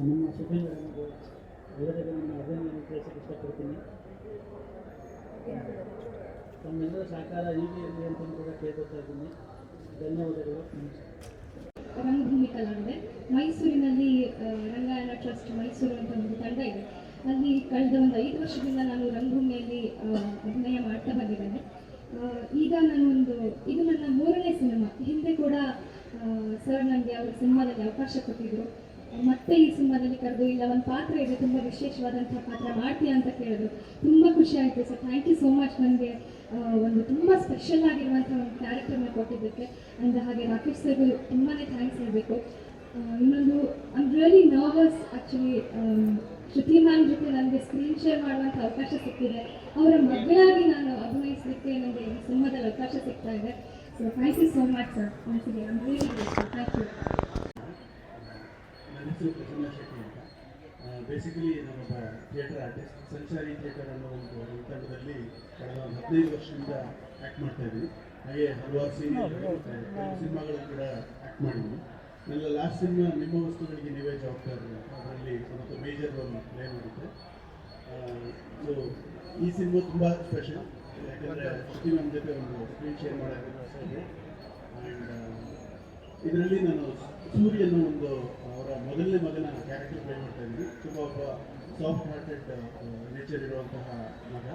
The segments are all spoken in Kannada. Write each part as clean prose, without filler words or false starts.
ನಿಮ್ಮ ಸುದ್ದಿ ನನಗೆ ಅವರಿಗೆ ನನ್ನ ಅಭಿನಂದನೆ ತಿಳಿಸಕ್ಕೆ ಇಷ್ಟಪಡ್ತೀನಿ. ತಮ್ಮೆಲ್ಲರ ಸಹಕಾರ ಹೀಗೆ ಇರಲಿ ಅಂತ ಕೂಡ ಕೇಳ್ಕೊತಾ ಇದ್ದೀನಿ. ಧನ್ಯವಾದಗಳು. ರಂಗಭೂಮಿ ಕಲಾವಿದೆ. ಮೈಸೂರಿನಲ್ಲಿ ರಂಗಾಯಣ ಟ್ರಸ್ಟ್ ಮೈಸೂರು ಅಂತ ಒಂದು ತಂಡ ಇದೆ. ಅಲ್ಲಿ ಕಳೆದ ಒಂದು 5 ವರ್ಷದಿಂದ ನಾನು ರಂಗಭೂಮಿಯಲ್ಲಿ ಅಭಿನಯ ಮಾಡ್ತಾ ಬಂದಿದ್ದೇನೆ. ಈಗ ಇದು ನನ್ನ 3ನೇ ಸಿನಿಮಾ. ಹಿಂದೆ ಕೂಡ ಸರ್ ನನಗೆ ಅವ್ರ ಸಿನಿಮಾದಲ್ಲಿ ಅವಕಾಶ ಕೊಟ್ಟಿದ್ರು. ಮತ್ತೆ ಈ ಸಿನಿಮಾದಲ್ಲಿ ಕರೆದು ಇಲ್ಲ ಒಂದು ಪಾತ್ರ ಇದೆ, ತುಂಬ ವಿಶೇಷವಾದಂಥ ಪಾತ್ರ ಮಾಡ್ತೀಯಾ ಅಂತ ಕೇಳಿದ್ರು. ತುಂಬ ಖುಷಿ ಆಯಿತು sir. Thank you so much. ನನಗೆ ಒಂದು ತುಂಬ ಸ್ಪೆಷಲ್ ಆಗಿರುವಂಥ ಒಂದು ಕ್ಯಾರೆಕ್ಟರ್ನ ಕೊಟ್ಟಿದ್ದಕ್ಕೆ. ಅಂಡ್ ಹಾಗೆ ರಾಕೇಶ್ ಸರ್ಗೂ ತುಂಬಾ ಥ್ಯಾಂಕ್ಸ್ ಹೇಳಬೇಕು. ಇನ್ನೊಂದು I am really nervous actually. Shruti ma'am ಜೊತೆ ನನಗೆ ಸ್ಕ್ರೀನ್ ಶೇರ್ ಮಾಡುವಂಥ ಅವಕಾಶ ಸಿಕ್ಕಿದೆ. ಅವರ ಮಗಳಾಗಿ ನಾನು ಅಭಿನಯಿಸಲಿಕ್ಕೆ ನನಗೆ ಈ ಸಿನಿಮಾದಲ್ಲಿ ಅವಕಾಶ ಸಿಗ್ತಾ ಇದೆ. So thank you so much sir. ಒಂದ್ಸಲಿ I am really grateful. Thank you. ನನ್ನ ಹೆಸರು ಪ್ರಸನ್ನ ಶೆಟ್ಟಿ ಅಂತ. ಬೇಸಿಕಲಿ ನಾನೊಬ್ಬ ಥಿಯೇಟರ್ ಆರ್ಟಿಸ್ಟ್. ಸಂಚಾರಿ ಥಿಯೇಟರ್ ಅನ್ನೋ ಒಂದು ತಂಡದಲ್ಲಿ ಕಳೆದ 15 ವರ್ಷದಿಂದ ಆ್ಯಕ್ಟ್ ಮಾಡ್ತಾ ಇದ್ದೀನಿ. ಹಾಗೆ ಹಲವಾರು ಸಿನಿಮಾಗಳು ಕೂಡ ಆ್ಯಕ್ಟ್ ಮಾಡಿದ್ದೀನಿ. ನನ್ನ ಲಾಸ್ಟ್ ಸಿನಿಮಾ ನಿಮ್ಮ ವಸ್ತುಗಳಿಗೆ ನೀವೇ ಜವಾಬ್ದಾರರು, ಅದರಲ್ಲಿ ಒಂದು ಮೇಜರ್ ರೋಲ್ ಪ್ಲೇ ಮಾಡುತ್ತೆ. ಸೊ ಈ ಸಿನಿಮಾ ತುಂಬ ಸ್ಪೆಷಲ್, ಯಾಕಂದರೆ ಶ್ರುತಿ ನಮ್ಮ ಜೊತೆ ಒಂದು ಸ್ಕ್ರೀನ್ ಶೇರ್ ಮಾಡೋದು. ಆ್ಯಂಡ್ ಇದರಲ್ಲಿ ನಾನು ಸೂರ್ಯ ಅನ್ನೋ ಒಂದು ಅವರ ಮೊದಲನೇ ಮಗನ ಕ್ಯಾರೆಕ್ಟರ್ ಪ್ಲೇ ಮಾಡ್ತಾ ಇದ್ದೀನಿ. ತುಂಬ ಒಬ್ಬ ಸಾಫ್ಟ್ ಹಾರ್ಟೆಡ್ ನೇಚರ್ ಇರುವಂತಹ ಮಗ,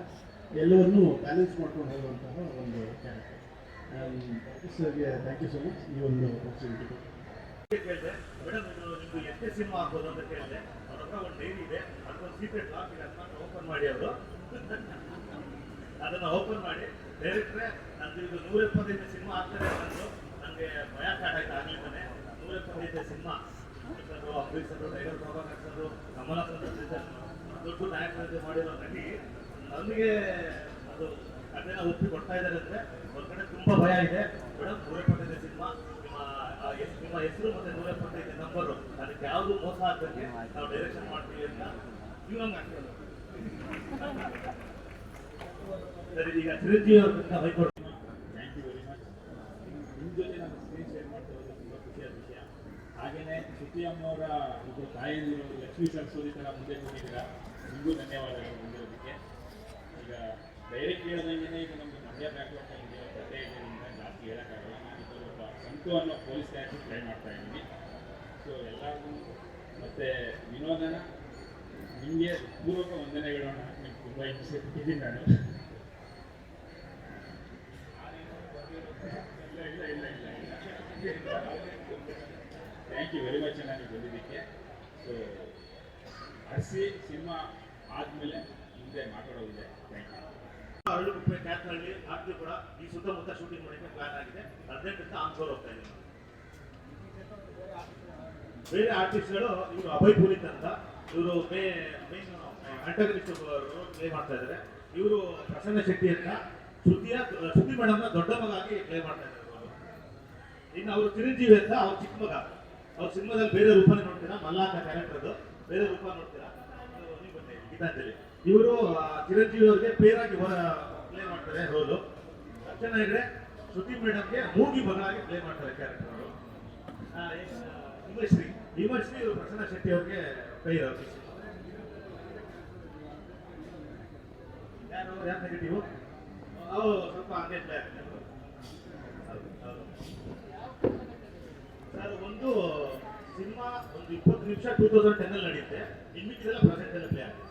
ಎಲ್ಲವನ್ನೂ ಬ್ಯಾಲೆನ್ಸ್ ಮಾಡ್ಕೊಂಡು ಹೋಗುವಂತಹ ಒಂದು ಕ್ಯಾರೆಕ್ಟರ್. ಸರ್ಗೆ ಥ್ಯಾಂಕ್ ಯು ಸೊ ಮಚ್ ಈ ಒಂದು ಆಪರ್ಚುನಿಟಿ. ಕೇಳಿದೆ ಮೇಡಮ್, ಇದು ನಿಮ್ದು ಎಷ್ಟೇ ಸಿನಿಮಾ ಆಗ್ಬೋದು ಅಂತ ಕೇಳಿದೆ. ಅವ್ರ ಹತ್ರ ಒಂದು ಡೈರಿ ಇದೆ, ಅದೊಂದು ಸೀಕ್ರೆಟ್ ಲಾಕ್ ಇದೆ, ಅದನ್ನ ಓಪನ್ ಮಾಡಿ ಅವರು ಅದನ್ನು ಓಪನ್ ಮಾಡಿ ಡೈರೆಕ್ಟ್ರೆ ನಂದು ಇದು 175 ಸಿನಿಮಾ ಆಗ್ತದೆ ಅಂದು ನನಗೆ ಭಯ ಸ್ಟಾರ್ಟ್ ಆಯ್ತು. ಆಗ್ಲಿದ್ದಾನೆ 175 ಸಿನಿಮಾ. ಅಂಬರೀಶ್ ಅವರು, tiger Prabhakar sir, Kamal Haasan sir, ದೊಡ್ಡ ನಾಯಕರಂತೆ ಮಾಡಿರೋ ನಟಿ ನನಗೆ ಅದು ಅದನ್ನ ಒಪ್ಪಿ ಕೊಡ್ತಾ ಇದ್ದಾರೆ ಅಂದರೆ ಹೊರಗಡೆ ತುಂಬ ಭಯ ಇದೆ. ಮೇಡಮ್ 175 ಸಿನಿಮಾ, ನಿಮ್ಮ ಹೆಸರು ಮತ್ತೆ 175 ನಂಬರು, ಅದಕ್ಕೆ ಯಾವುದು ಮೋಸ ಆಗ್ತದೆ ನಾವು ಡೈರೆಕ್ಷನ್ ಮಾಡ್ತೀವಿ ಅಂತ ನೀವು ಹಂಗೆ ಆಗ್ತದೆ. ಸರಿ, ಈಗ ಚಿರಂಜೀವಿ ಅವ್ರಿಂದ ಬೈಕೊಡ್ತೀನಿ. Thank you very much. ನಿಮ್ಮ ಜೊತೆ ನಾನು ಸ್ಕ್ರೀನ್ ಶೇರ್ ಮಾಡ್ತಾ ಇರೋದು ತುಂಬ ಖುಷಿಯಾದ ವಿಷಯ. ಹಾಗೆಯೇ ಶ್ರುತಿ ಅಮ್ಮವರ ಒಬ್ಬರು ತಾಯಿಯರು ಲಕ್ಷ್ಮೀ ಸರಸ್ವತಿ ಥರ ಮುಂದೆ ಕೊಟ್ಟಿದ್ದೀರಾ, ನಿಮಗೂ ಧನ್ಯವಾದಗಳು ಮುಂದಿರೋದಕ್ಕೆ. ಈಗ ಡೈರೆಕ್ಟ್ ಹೇಳಿದಂಗೆ ಇದು ನಮ್ಮದು ಮಂಡ್ಯ ಬ್ಯಾಕ್ಗ್ರೌಂಡಲ್ಲಿ ಇದೆ, ಕಥೆ ಇದರಿಂದ ಜಾಸ್ತಿ ಹೇಳೋಕ್ಕಾಗಲ್ಲ. ನಾನು ಒಬ್ಬ ಸಂತು ಅನ್ನೋ ಪೊಲೀಸ್ ಕ್ಯಾರೆಕ್ಟರ್ ಟ್ರೈ ಮಾಡ್ತಾ ಇದ್ದೀನಿ. ಸೊ ಎಲ್ಲರಿಗೂ ಮತ್ತು ವಿನೋದನ ನಿಮಗೆ ಪೂರ್ವಕ ವಂದನೆಗಳನ್ನ ನಿಮ್ಗೆ ತುಂಬ ಹಿಂಸೆ ಕೊಟ್ಟಿದ್ದೀನಿ ನಾನು. ಥ್ಯಾಂಕ್ ಯು ವೆರಿ ಮಚ್ ನನಗೆ ಬಂದಿದ್ದಕ್ಕೆ. ಸೊ ಅರಸಿ ಸಿನಿಮಾ ಆದಮೇಲೆ ಮುಂದೆ ಮಾತಾಡೋದಿದೆ. Thank you. ಅರಳುಗುಪ್ಪೆ, ಕ್ಯಾತ್ನಹಳ್ಳಿ ಆಗ್ಲೂ ಕೂಡ ಈ ಸುತ್ತಮುತ್ತ ಶೂಟಿಂಗ್ ಮಾಡೋಕ್ಕೆ ಪ್ಲಾನ್ ಆಗಿದೆ. 18ರಿಂದ ಆನ್ಸೋರ್ ಹೋಗ್ತಾ ಇದ್ದೀನಿ. ಬೇರೆ ಆರ್ಟಿಸ್ಟ್ಗಳು ಇವರು ಅಭಯ್ ಪುನೀತ್ ಅಂತ, ಇವರು ಮೇನ್ ಆಂಟಗನಿಸ್ಟ್ ಪ್ಲೇ ಮಾಡ್ತಾ ಇದ್ದಾರೆ. ಇವರು ಪ್ರಸನ್ನ ಶೆಟ್ಟಿ ಅಂತ ಶ್ರುತಿ ಮೇಡಮ್ನ ದೊಡ್ಡ ಮಗ ಆಗಿ ಪ್ಲೇ ಮಾಡ್ತಾ ಇದ್ದಾರೆ. ಇನ್ನು ಅವರು ಚಿರಂಜೀವಿ ಅಂತ ಅವ್ರ ಚಿಕ್ಕ ಮಗ. ಅವ್ರ ಸಿನಿಮಾದಲ್ಲಿ ಬೇರೆ ರೂಪನೇ ನೋಡ್ತೀರಾ, ಮಲ್ಲ ಅಂತ ಕ್ಯಾರೆಕ್ಟರ್ದು ಬೇರೆ ರೂಪ ನೋಡ್ತೀರಾ. ನೀವು ಬನ್ನಿ, ಗೀತಾಂಜಲಿ. ಇವರು ಚಿರಂಜೀವಿ ಅವ್ರಿಗೆ ಪೇರಾಗಿ ಪ್ಲೇ ಮಾಡ್ತಾರೆ ರೋಲು. ಅರ್ಚನಾ ಹೆಗ್ಡೆ ಶ್ರುತಿ ಮೇಡಮ್ಗೆ ಮೂಗಿ ಮಗಳಾಗಿ ಪ್ಲೇ ಮಾಡ್ತಾರೆ ಕ್ಯಾರೆಕ್ಟರ್ ಅವರು. ಹಿಮಶ್ರೀ ಇವರು ಪ್ರಸನ್ನ ಶೆಟ್ಟಿ ಅವ್ರಿಗೆ ಪೇರ್ ಆಫೀಸ್. ಯಾರು ನೆಗೆಟಿವ್ ಅವರು ಸ್ವಲ್ಪ ಹಂಗೆ ಪ್ಲೇ ಆಗ್ತಾರೆ ಸರ್. ಒಂದು ಸಿನಿಮಾ ಒಂದು 20 ನಿಮಿಷ 2010 ನಡೆಯುತ್ತೆ. ಇನ್ನಿಕ್ಕೆಲ್ಲ ಪ್ರೆಸೆಂಟ್ ಎಲ್ಲ ಪ್ಲೇ ಆಗುತ್ತೆ.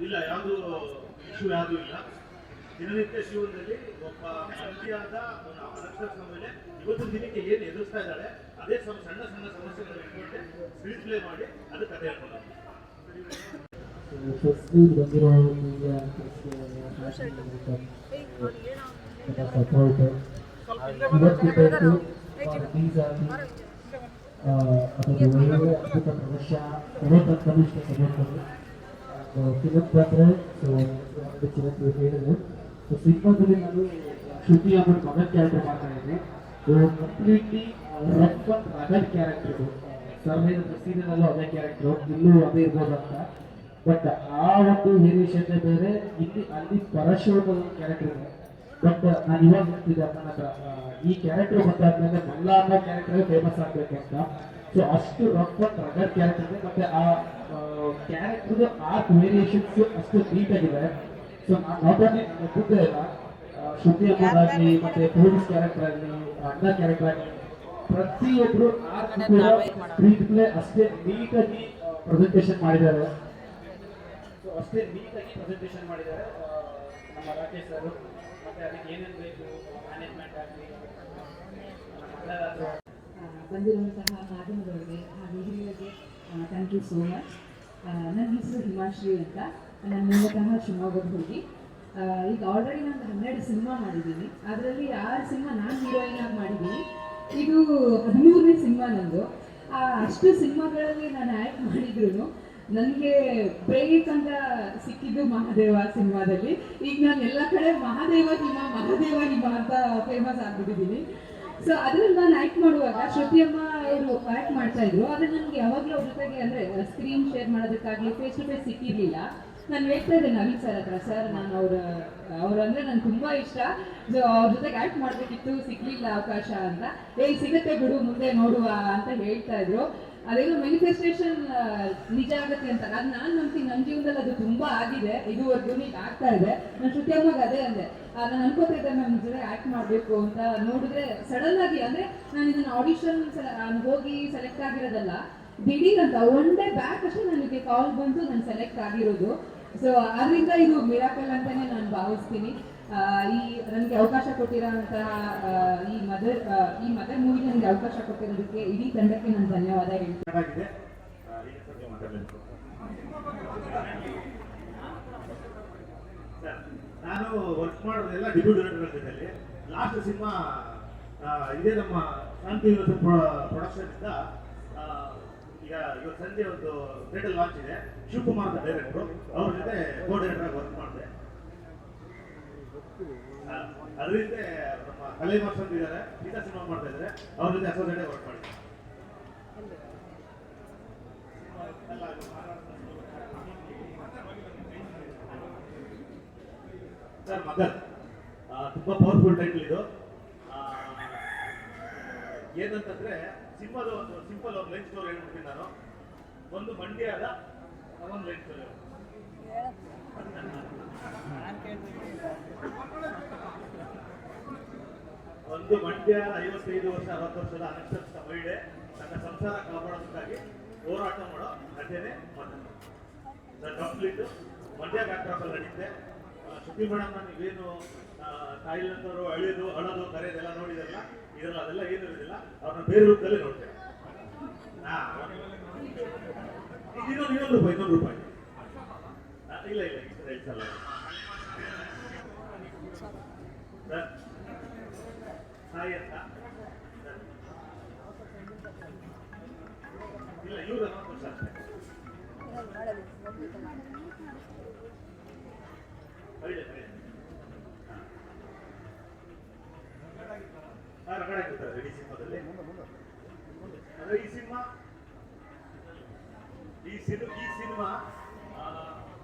ಇಲ್ಲ, ಯಾವುದು ಇಶ್ಯೂ ಯಾವುದೂ ಇಲ್ಲ. ದಿನನಿತ್ಯ ಜೀವನದಲ್ಲಿ ಒಬ್ಬ ಮಂಡ್ಯದ ಅನಕ್ಷರ ಮೇಲೆ ಇವತ್ತಿನ ದಿನಕ್ಕೆ ಏನು ಎದುರಿಸ್ತಾ ಇದ್ದಾಳೆ ಅದೇ ಸಣ್ಣ ಸಣ್ಣ ಸಮಸ್ಯೆಗಳನ್ನ ಇಟ್ಕೊಂಡೆ ಸ್ಕ್ರೀನ್ ಪ್ಲೇ ಮಾಡಿ ಅದು ಕಥೆ ಹೇಳ್ಕೊಂಡು ಸಿನಿಮಾದಲ್ಲಿ ನಾನು ಶ್ರುತಿ ಅಮ್ಮನ ಮಗನ ಕ್ಯಾರೆಕ್ಟರ್ ಮಾಡ್ತಾ ಇದ್ದೆ. Completely rough and rugged character. Serial ಅದೇ ಕ್ಯಾರೆಕ್ಟರ್, ಇಲ್ಲೂ ಅದೇ ಇರ್ಬೋದು ಅಂತ. ಬಟ್ ಆ ಒಂದು ವೇರಿಯೇಷನ್ ಬೇರೆ. ಅಲ್ಲಿ ಪರಶುರಾಮ ಕ್ಯಾರೆಕ್ಟರ್ ಇದೆ. ಬಟ್ ನಾನು ಇವಾಗ ಹೇಳ್ತಿದ್ದೆ ನನ್ನ ಹತ್ರ ಈ ಕ್ಯಾರೆಕ್ಟರ್ ಬಂದಾದ್ಮೇಲೆ ಮಲ್ಲ ಅನ್ನೋ ಕ್ಯಾರೆಕ್ಟರ್ ಫೇಮಸ್ ಆಗ್ಬೇಕು ಅಂತ. ಸೊ ಅಷ್ಟು ರಫ್ ಅಂಡ್ ರಗಡ್ ಕ್ಯಾರೆಕ್ಟರ್ ಇದೆ, ಮತ್ತೆ ಆ ಕ್ಯಾರೆಕ್ಟರ್ ಆರ್ಟ್ ವೇರಿಯೇಷನ್ಸ್ ಅಷ್ಟು ನೀಟಾಗಿದೆ. ಸೊ ನಾಟ್ ಓನ್ಲಿ ಗೊತ್ತೇ ಇಲ್ಲ, ಶ್ರುತಿ ಅಮ್ಮರಾಗಲಿ ಮತ್ತೆ ಪೊಲೀಸ್ ಕ್ಯಾರೆಕ್ಟರ್ ಆಗಲಿ ಅಣ್ಣ ಕ್ಯಾರೆಕ್ಟರ್ ಆಗಲಿ ಪ್ರತಿಯೊಬ್ರು ಆರ್ಟ್ ಕೂಡ ಸ್ಕ್ರೀನ್ ಪ್ಲೇ ಅಷ್ಟೇ ನೀಟಾಗಿ ಪ್ರೆಸೆಂಟೇಷನ್ ಮಾಡಿದ್ದಾರೆ. ಸೊ ಅಷ್ಟೇ ನೀಟಾಗಿ ಪ್ರೆಸೆಂಟೇಷನ್ ಮಾಡಿದ್ದಾರೆ ನಮ್ಮ ರಾಕೇಶ್ ಸರ್. ಮತ್ತೆ ಅದಕ್ಕೆ ಏನೇನು ಬೇಕು ಮ್ಯಾನೇಜ್ಮೆಂಟ್ ಆಗಲಿ ಬಂದಿರುವಂತಹ ಮಾಧ್ಯಮದವರಿಗೆ ಹಾಗೆ ಹಿರಿಯರಿಗೆ ಥ್ಯಾಂಕ್ ಯು ಸೋ ಮಚ್. ನನ್ನ ಹೆಸರು ಹಿಮಾಶ್ರೀ ಅಂತ, ನಾನು ಮೂಲತಃ ಶಿವಮೊಗ್ಗದ ಹುಡುಗಿ. ಈಗ ಆಲ್ರೆಡಿ ನಾನು 12 ಸಿನಿಮಾ ಮಾಡಿದ್ದೀನಿ, ಅದರಲ್ಲಿ 6 ಸಿನಿಮಾ ನಾನು ಹೀರೋಯಿನ್ ಆಗಿ ಮಾಡಿದ್ದೀನಿ. ಇದು 13ನೇ ಸಿನಿಮಾ ನಂದು. ಅಷ್ಟು ಸಿನಿಮಾಗಳಲ್ಲಿ ನಾನು ಆ್ಯಕ್ಟ್ ಮಾಡಿದ್ರು ನನಗೆ ಬ್ರೇಕ್ ಅಂತ ಸಿಕ್ಕಿದ್ದು ಮಹಾದೇವ ಸಿನಿಮಾದಲ್ಲಿ. ಈಗ ನಾನು ಎಲ್ಲ ಕಡೆ ಮಹಾದೇವ ಹಿಮ ಅಂತ ಫೇಮಸ್ ಆಗಿಬಿಟ್ಟಿದ್ದೀನಿ. ಸೊ ಅದ್ರಲ್ಲಿ ನಾನು ಆ್ಯಕ್ಟ್ ಮಾಡುವಾಗ ಶ್ರುತಿ ಅಮ್ಮ ಅವರು ಆ್ಯಕ್ಟ್ ಮಾಡ್ತಾ ಇದ್ರು, ಆದರೆ ನನಗೆ ಯಾವಾಗಲೂ ಅವ್ರ ಜೊತೆಗೆ ಅಂದರೆ ಸ್ಕ್ರೀನ್ ಶೇರ್ ಮಾಡೋದಕ್ಕಾಗಲಿ ಫೇಸ್ ಟು ಫೇಸ್ ಸಿಕ್ಕಿರಲಿಲ್ಲ. ನಾನು ಹೇಳ್ತಾ ಇದ್ದೆ ನವೀನ್ ಸರ್ ಹತ್ರ, ಸರ್ ನಾನು ಅವರಂದರೆ ನನಗೆ ತುಂಬ ಇಷ್ಟ, ಸೊ ಅವ್ರ ಜೊತೆಗೆ ಆ್ಯಕ್ಟ್ ಮಾಡಬೇಕಿತ್ತು, ಸಿಗಲಿಲ್ಲ ಅವಕಾಶ ಅಂತ. ಸಿಗುತ್ತೆ ಬಿಡು ಮುಂದೆ ನೋಡುವ ಅಂತ ಹೇಳ್ತಾ ಇದ್ರು. ಅದೇನೋ ಮ್ಯಾನಿಫೆಸ್ಟೇಷನ್ ನಿಜ ಆಗುತ್ತೆ ಅಂತ ಅದು ನಾನು ನಂಬ್ತೀನಿ. ನನ್ನ ಜೀವನದಲ್ಲಿ ಅದು ತುಂಬ ಆಗಿದೆ, ಇದುವರೆಗೂ ಈಗ ಆಗ್ತಾ ಇದೆ. ನಾನು ಶ್ರುತಿ ಅಮ್ಮಗೆ ಅದೇ ಅಂದೆ, ನಾನು ಅನ್ಕೋತಾ ಇದ್ದೆ ಮ್ಯಾಮ್ ಜೊತೆ ಆ್ಯಕ್ಟ್ ಮಾಡಬೇಕು ಅಂತ. ನೋಡಿದ್ರೆ ಸಡನ್ ಆಗಿ ಅಂದರೆ ನಾನು ಇದನ್ನು ಆಡಿಷನ್ ಹೋಗಿ ಸೆಲೆಕ್ಟ್ ಆಗಿರೋದಲ್ಲ, ದಿಢೀರ್ ಅಂತ ಒನ್ ಡೇ ಬ್ಯಾಕ್ ಅಷ್ಟೇ ನನಗೆ ಕಾಲ್ ಬಂತು, ನಾನು ಸೆಲೆಕ್ಟ್ ಆಗಿರೋದು. ಸೊ ಅದರಿಂದ ಇದು ಮಿರಾಕಲ್ ಅಂತಲೇ ನಾನು ಭಾವಿಸ್ತೀನಿ. ಈ ನನಗೆ ಅವಕಾಶ ಕೊಟ್ಟಿರೋಂತಹ ಈ ಮದರ್ ಮೂವಿಗೆ ನನಗೆ ಅವಕಾಶ ಕೊಟ್ಟಿರೋದಕ್ಕೆ ಇಡೀ ತಂಡಕ್ಕೆ ನಾನು ಧನ್ಯವಾದ ಹೇಳ್ತೀನಿ. ನಾನು ವರ್ಕ್ ಮಾಡೋದೆಲ್ಲ ಡಿಬ್ಯೂಟರ್ ಜೊತೆಲಿ. ಲಾಸ್ಟ್ ಸಿನಿಮಾ ಇದೇ ನಮ್ಮ ಶಾಂತಿ ಪ್ರೊಡಕ್ಷನ್ ಇಂದ ಈಗ ಇವತ್ತು ಸಂಜೆ ಒಂದು ಟೈಟಲ್ ಲಾಂಚ್ ಇದೆ. ಶಿವಕುಮಾರ್ ಅಂತ ಡೈರೆಕ್ಟ್ರು, ಅವ್ರ ಜೊತೆ ಕೋ ಡೈರೆಕ್ಟರ್ ವರ್ಕ್ ಮಾಡಿದೆ. ಅದರಿಂದ ನಮ್ಮ ಕಲೆ ಮಾಸ್ಟರ್ ಇದ್ದಾರೆ, ಗೀತಾ ಸಿನಿಮಾ ಮಾಡ್ತಾ ಇದ್ದಾರೆ, ಅವ್ರ ಜೊತೆ ಅಸೋಸಿಯೇಟ್ ವರ್ಕ್ ಮಾಡಿದೆ. ಸರ್ ಮಗನ್ ತುಂಬಾ ಪವರ್ಫುಲ್ ಟೈಟಲ್ ಇದು. ಏನಂತಂದ್ರೆ ಸಿನಿಮಾದ ಒಂದು ಸಿಂಪಲ್ ಒಂದು ಲೈನ್ ಸ್ಟೋರಿ ಹೇಳ್ಬಿಡ್ತೀನಿ ನಾನು. ಒಂದು ಮಂಡ್ಯದ ಒಂದು ಲೈನ್ ಸ್ಟೋರಿ. ಒಂದು ಮಂಡ್ಯ 55 ವರ್ಷ 60 ವರ್ಷದ ಅನಕ್ಷರಸ್ಥ ಮಹಿಳೆ ತನ್ನ ಸಂಸಾರ ಕಾಪಾಡೋದಕ್ಕಾಗಿ ಹೋರಾಟ ಮಾಡೋ ಕಥೆನೇ ಮಗನ್. ಕಂಪ್ಲೀಟ್ ಮಂಡ್ಯ ಬ್ಯಾಕ್ಡ್ರಾಪಲ್ಲಿ ನಡೀತೆ. ಶ್ರುತಿ ಮೇಡಮ್ ನೀವೇನು ತಾಯಿಲಂತವರು ಅಳೋದು ಕರೆಯೋದೆಲ್ಲ ನೋಡಿದಲ್ಲ, ಇದೆಲ್ಲ ಅದೆಲ್ಲ ಏನು ಇರೋದಿಲ್ಲ, ಅವ್ರನ್ನ ಬೇರೆ ರೂಪದಲ್ಲಿ ನೋಡ್ತೇವೆ. ಇನ್ನೊಂದು ರೂಪಾಯಿ ಇಲ್ಲ ಹೇಳ್ಸಲ್ಲ ಸರ್. ಸಾಯಿ ಅಂತ ಇಲ್ಲ, ಇವರು ವರ್ಷ ಅಷ್ಟೇ. ರಗಡ ಆಗಿರ್ತಾರೆ ಇಡೀ ಸಿನಿಮಾದಲ್ಲಿ. ಅಂದ್ರೆ ಈ ಸಿನಿಮಾ